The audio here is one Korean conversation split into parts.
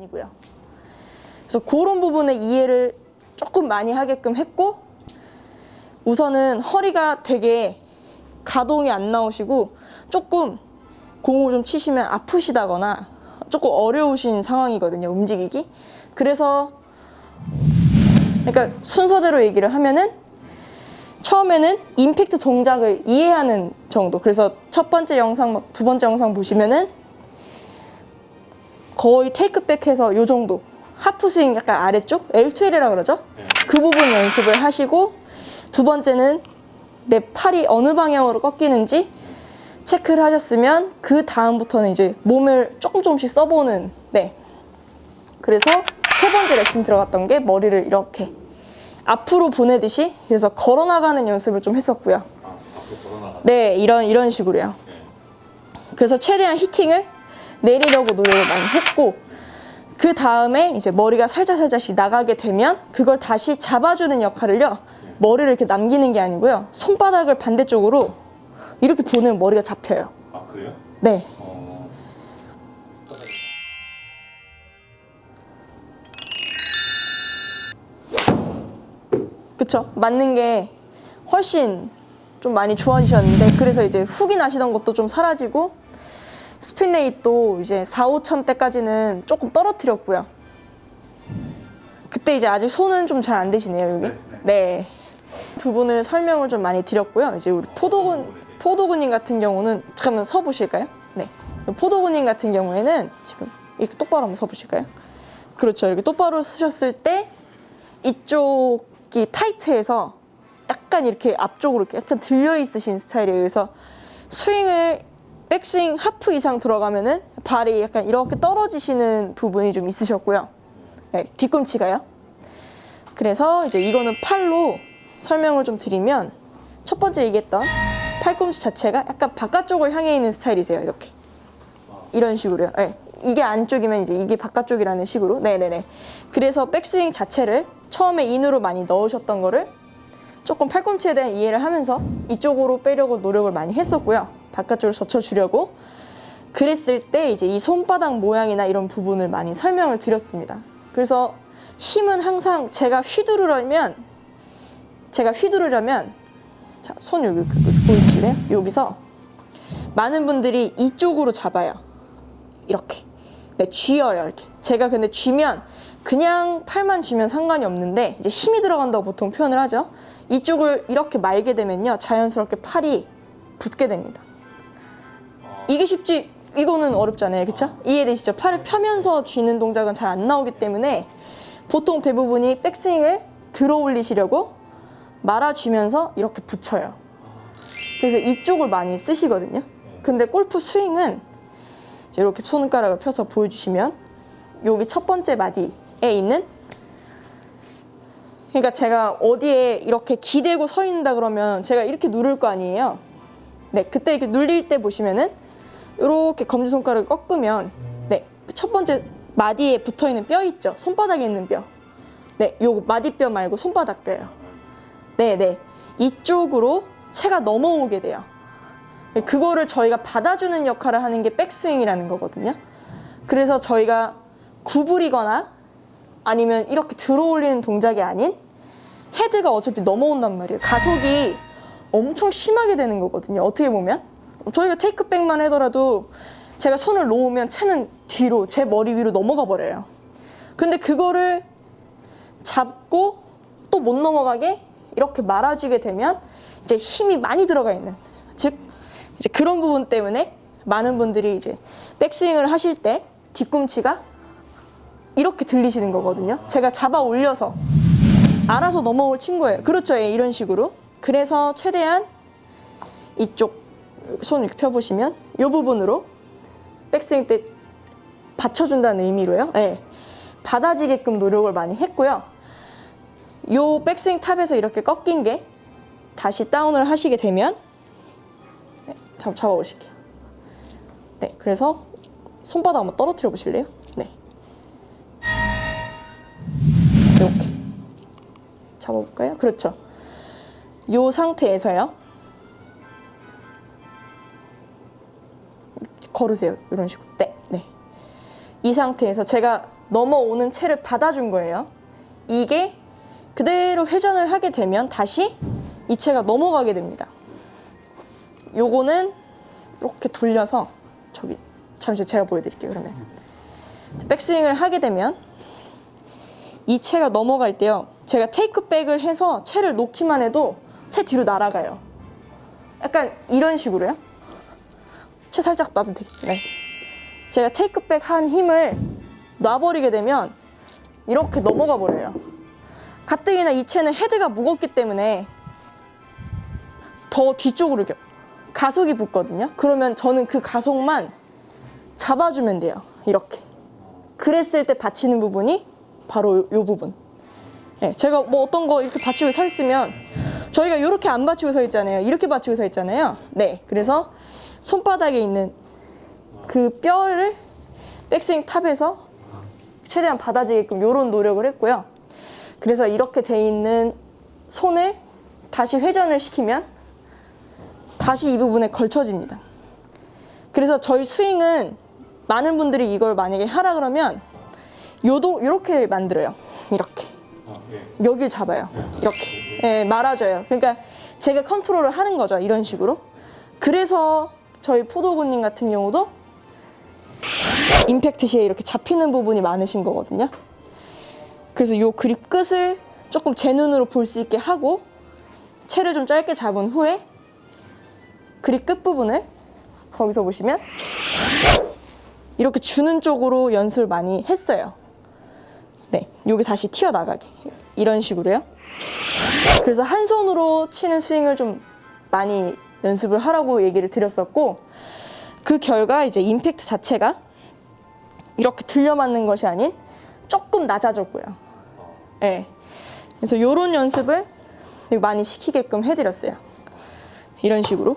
아니고요. 그래서 그런 부분에 이해를 조금 많이 하게끔 했고, 우선은 허리가 되게 가동이 안 나오시고 조금 공을 좀 치시면 아프시다거나 조금 어려우신 상황이거든요, 움직이기. 그래서 그러니까 순서대로 얘기를 하면은 처음에는 임팩트 동작을 이해하는 정도. 그래서 첫 번째 영상, 두 번째 영상 보시면은 거의 테이크백해서 요 정도. 하프 스윙 약간 아래쪽? L2L이라 그러죠? 그 부분 연습을 하시고, 두 번째는 내 팔이 어느 방향으로 꺾이는지 체크를 하셨으면 그 다음부터는 이제 몸을 조금씩 써보는, 네. 그래서 세 번째 레슨 들어갔던 게 머리를 이렇게 앞으로 보내듯이, 그래서 걸어나가는 연습을 좀 했었고요. 앞으로 걸어나가는. 네, 이런 식으로요. 네. 그래서 최대한 히팅을 내리려고 노력을 많이 했고, 그 다음에 이제 머리가 살짝씩 나가게 되면 그걸 다시 잡아주는 역할을요, 머리를 이렇게 남기는 게 아니고요, 손바닥을 반대쪽으로 이렇게 보내면 머리가 잡혀요. 아, 그래요? 네. 그쵸? 맞는 게 훨씬 좀 많이 좋아지셨는데, 그래서 이제 훅이 나시던 것도 좀 사라지고, 스핀 레이트도 이제 4-5천 대까지는 조금 떨어뜨렸고요. 그때 이제 아직 손은 좀 잘 안 되시네요, 여기. 네. 부분을 설명을 좀 많이 드렸고요. 이제 우리 포도군님 같은 경우는, 잠깐만 서 보실까요? 네. 포도군님 같은 경우에는 지금 이렇게 똑바로 한번 서 보실까요? 그렇죠. 이렇게 똑바로 쓰셨을 때 이쪽이 타이트해서 약간 이렇게 앞쪽으로 이렇게 약간 들려 있으신 스타일이에요. 그래서 스윙을 백스윙 하프 이상 들어가면은 발이 약간 이렇게 떨어지시는 부분이 좀 있으셨고요. 네, 뒤꿈치가요. 그래서 이제 이거는 팔로 설명을 좀 드리면, 첫 번째 얘기했던 팔꿈치 자체가 약간 바깥쪽을 향해 있는 스타일이세요. 이렇게. 이런 식으로요. 네. 이게 안쪽이면 이제 이게 바깥쪽이라는 식으로. 네네네. 그래서 백스윙 자체를 처음에 인으로 많이 넣으셨던 거를 조금 팔꿈치에 대한 이해를 하면서 이쪽으로 빼려고 노력을 많이 했었고요. 바깥쪽을 젖혀주려고. 그랬을 때 이제 이 손바닥 모양이나 이런 부분을 많이 설명을 드렸습니다. 그래서 힘은 항상 제가 휘두르려면, 자, 손 여기 보여주실래요? 여기서 많은 분들이 이쪽으로 잡아요. 이렇게. 네, 쥐어요, 이렇게. 제가 근데 쥐면 그냥 팔만 쥐면 상관이 없는데, 이제 힘이 들어간다고 보통 표현을 하죠. 이쪽을 이렇게 말게 되면요, 자연스럽게 팔이 붙게 됩니다. 이게 쉽지, 이거는 어렵잖아요, 그쵸? 이해되시죠? 팔을 펴면서 쥐는 동작은 잘 안 나오기 때문에 보통 대부분이 백스윙을 들어 올리시려고 말아쥐면서 이렇게 붙여요. 그래서 이쪽을 많이 쓰시거든요. 근데 골프 스윙은 이렇게 손가락을 펴서 보여주시면, 여기 첫 번째 마디에 있는, 그러니까 제가 어디에 이렇게 기대고 서 있는다 그러면 제가 이렇게 누를 거 아니에요. 네, 그때 이렇게 눌릴 때 보시면은 이렇게 검지손가락을 꺾으면, 네, 첫 번째 마디에 붙어 있는 뼈 있죠? 손바닥에 있는 뼈. 네, 요 마디뼈 말고 손바닥 뼈요. 네. 이쪽으로 채가 넘어오게 돼요. 그거를 저희가 받아주는 역할을 하는 게 백스윙이라는 거거든요. 그래서 저희가 구부리거나 아니면 이렇게 들어 올리는 동작이 아닌, 헤드가 어차피 넘어온단 말이에요. 가속이 엄청 심하게 되는 거거든요. 어떻게 보면 저희가 테이크백만 하더라도 제가 손을 놓으면 채는 뒤로, 제 머리 위로 넘어가 버려요. 근데 그거를 잡고 또 못 넘어가게 이렇게 말아주게 되면 이제 힘이 많이 들어가 있는, 즉 이제 그런 부분 때문에 많은 분들이 이제 백스윙을 하실 때 뒤꿈치가 이렇게 들리시는 거거든요. 제가 잡아 올려서 알아서 넘어올 친구예요. 그렇죠, 예, 이런 식으로. 그래서 최대한 이쪽 손 이렇게 펴보시면 이 부분으로 백스윙 때 받쳐준다는 의미로요. 네, 받아지게끔 노력을 많이 했고요. 요 백스윙 탑에서 이렇게 꺾인 게 다시 다운을 하시게 되면, 네, 잡아보실게요. 네, 그래서 손바닥 한번 떨어뜨려 보실래요? 네, 이렇게 잡아볼까요? 그렇죠. 요 상태에서요, 걸으세요. 이런 식으로. 네. 이 상태에서 제가 넘어오는 채를 받아준 거예요. 이게 그대로 회전을 하게 되면 다시 이 채가 넘어가게 됩니다. 요거는 이렇게 돌려서 저기 잠시 제가 보여드릴게요. 그러면 백스윙을 하게 되면 이 채가 넘어갈 때요, 제가 테이크백을 해서 채를 놓기만 해도 채 뒤로 날아가요. 약간 이런 식으로요. 채 살짝 놔도 되겠죠. 네. 제가 테이크백 한 힘을 놔버리게 되면 이렇게 넘어가 버려요. 가뜩이나 이 채는 헤드가 무겁기 때문에 더 뒤쪽으로 이렇게 가속이 붙거든요. 그러면 저는 그 가속만 잡아주면 돼요. 이렇게. 그랬을 때 받치는 부분이 바로 이 부분. 네, 제가 뭐 어떤 거 이렇게 받치고 서 있으면 저희가 이렇게 안 받치고 서 있잖아요. 이렇게 받치고 서 있잖아요. 네, 그래서 손바닥에 있는 그 뼈를 백스윙 탑에서 최대한 받아지게끔 이런 노력을 했고요. 그래서 이렇게 돼 있는 손을 다시 회전을 시키면 다시 이 부분에 걸쳐집니다. 그래서 저희 스윙은 많은 분들이 이걸 만약에 하라 그러면 요렇게 만들어요. 이렇게. 여길 잡아요. 이렇게. 네, 말아줘요. 그러니까 제가 컨트롤을 하는 거죠. 이런 식으로. 그래서 저희 포도군님 같은 경우도 임팩트 시에 이렇게 잡히는 부분이 많으신 거거든요. 그래서 요 그립 끝을 조금 제 눈으로 볼 수 있게 하고 채를 좀 짧게 잡은 후에 그립 끝 부분을 거기서 보시면 이렇게 주는 쪽으로 연습을 많이 했어요. 네, 요게 다시 튀어나가게 이런 식으로요. 그래서 한 손으로 치는 스윙을 좀 많이 연습을 하라고 얘기를 드렸었고, 그 결과 이제 임팩트 자체가 이렇게 들려맞는 것이 아닌 조금 낮아졌고요. 네, 그래서 요런 연습을 많이 시키게끔 해드렸어요. 이런 식으로.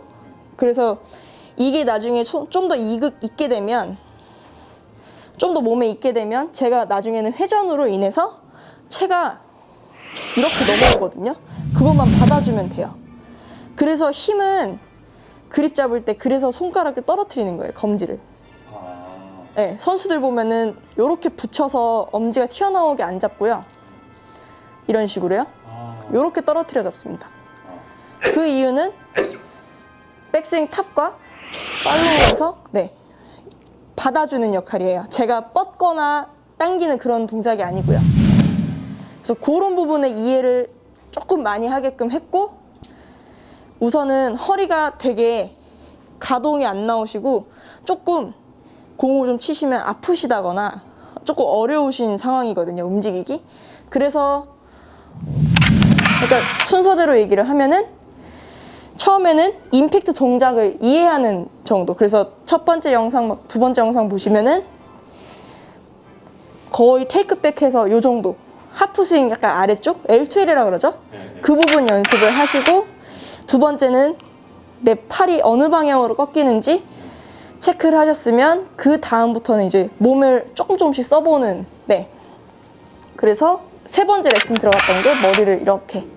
그래서 이게 나중에 좀 더 있게 되면, 좀 더 몸에 있게 되면 제가 나중에는 회전으로 인해서 채가 이렇게 넘어오거든요. 그것만 받아주면 돼요. 그래서 힘은 그립 잡을 때 그래서 손가락을 떨어뜨리는 거예요. 검지를. 네, 선수들 보면은 이렇게 붙여서 엄지가 튀어나오게 안 잡고요. 이런 식으로요. 이렇게 떨어뜨려 잡습니다. 그 이유는 백스윙 탑과 팔로우에서 네, 받아주는 역할이에요. 제가 뻗거나 당기는 그런 동작이 아니고요. 그래서 그런 부분의 이해를 조금 많이 하게끔 했고, 우선은 허리가 되게 가동이 안 나오시고 조금 공을 좀 치시면 아프시다거나 조금 어려우신 상황이거든요, 움직이기. 그래서 그러니까 순서대로 얘기를 하면은 처음에는 임팩트 동작을 이해하는 정도. 그래서 첫 번째 영상, 두 번째 영상 보시면은 거의 테이크백해서 요 정도. 하프 스윙 약간 아래쪽? L2L이라 그러죠? 그 부분 연습을 하시고, 두 번째는 내 팔이 어느 방향으로 꺾이는지 체크를 하셨으면 그 다음부터는 이제 몸을 조금씩 써보는, 네. 그래서 세 번째 레슨 들어갔던 게 머리를 이렇게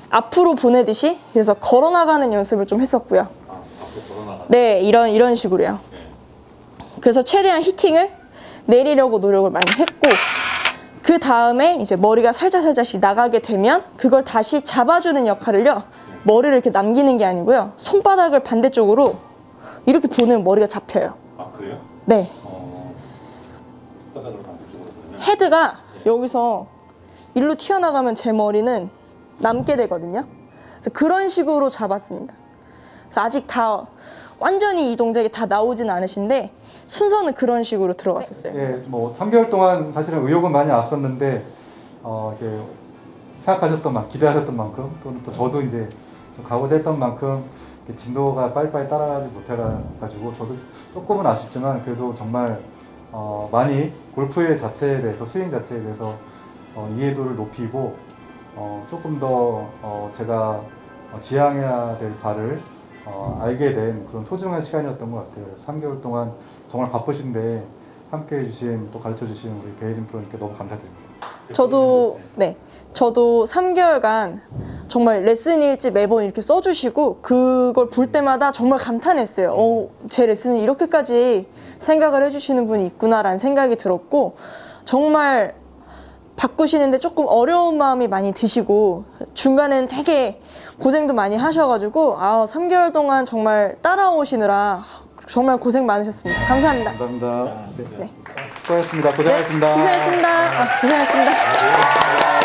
앞으로 보내듯이, 그래서 걸어나가는 연습을 좀 했었고요. 앞으로 걸어나가. 네, 이런 식으로요. 그래서 최대한 히팅을 내리려고 노력을 많이 했고, 그 다음에 이제 머리가 살짝씩 나가게 되면 그걸 다시 잡아주는 역할을요, 머리를 이렇게 남기는 게 아니고요, 손바닥을 반대쪽으로 이렇게 보내면 머리가 잡혀요. 아, 그래요? 네. 손바닥으로 반대쪽으로 보면 헤드가 여기서 일로 튀어나가면 제 머리는 남게 되거든요. 그래서 그런 식으로 잡았습니다. 그래서 아직 다 완전히 이 동작이 다 나오진 않으신데 순서는 그런 식으로 들어갔었어요. 예, 뭐 3개월 동안 사실은 의욕은 많이 앞섰는데 이렇게 생각하셨던 만큼, 기대하셨던 만큼, 또 저도 이제 좀 가고자 했던 만큼 진도가 빨리빨리 따라가지 못해가지고 저도 조금은 아쉽지만 그래도 정말 많이 골프의 자체에 대해서, 스윙 자체에 대해서 이해도를 높이고 조금 더 제가 지향해야 될 바를 알게 된 그런 소중한 시간이었던 것 같아요. 그래서 3개월 동안 정말 바쁘신데 함께 해주신, 또 가르쳐 주신 우리 배혜진 프로님께 너무 감사드립니다. 저도 3개월간 정말 레슨 일지 매번 이렇게 써주시고 그걸 볼 때마다 정말 감탄했어요. 제 레슨을 이렇게까지 생각을 해주시는 분이 있구나라는 생각이 들었고, 정말 바꾸시는데 조금 어려운 마음이 많이 드시고 중간에는 되게 고생도 많이 하셔가지고 3개월 동안 정말 따라오시느라 정말 고생 많으셨습니다. 감사합니다. 감사합니다. 네. 수고하셨습니다. 고생하셨습니다. 고생하셨습니다. 고생하셨습니다.